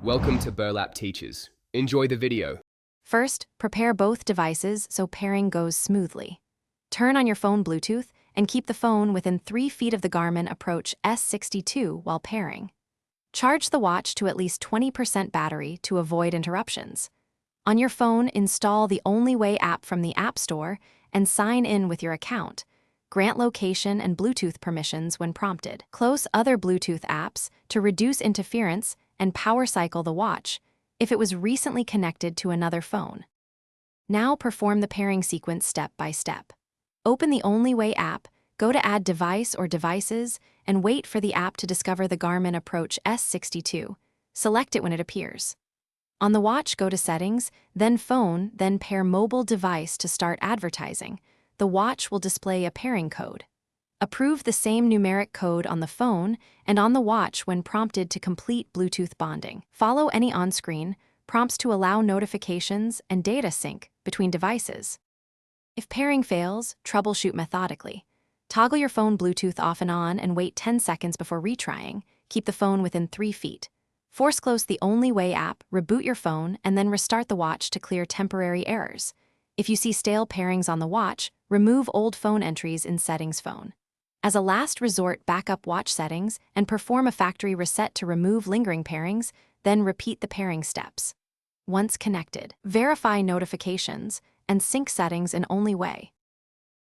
Welcome to Burlap Teachers. Enjoy the video. First, prepare both devices so pairing goes smoothly. Turn on your phone Bluetooth and keep the phone within 3 feet of the Garmin Approach S62 while pairing. Charge the watch to at least 20% battery to avoid interruptions. On your phone, install the Only Way app from the App Store and sign in with your account. Grant location and Bluetooth permissions when prompted. Close other Bluetooth apps to reduce interference and power cycle the watch if it was recently connected to another phone. Now perform the pairing sequence step by step. Open the Only Way app, go to Add Device or Devices, and wait for the app to discover the Garmin Approach S62. Select it when it appears. On the watch, go to Settings, then Phone, then Pair Mobile Device to start advertising. The watch will display a pairing code. Approve the same numeric code on the phone and on the watch when prompted to complete Bluetooth bonding. Follow any on-screen prompts to allow notifications and data sync between devices. If pairing fails, troubleshoot methodically. Toggle your phone Bluetooth off and on and wait 10 seconds before retrying. Keep the phone within 3 feet. Force close the Only Way app, reboot your phone, and then restart the watch to clear temporary errors. If you see stale pairings on the watch, remove old phone entries in Settings Phone. As a last resort, back up watch settings and perform a factory reset to remove lingering pairings, then repeat the pairing steps. Once connected, verify notifications and sync settings in Only Way.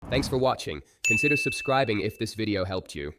Thanks for watching. Consider subscribing if this video helped you.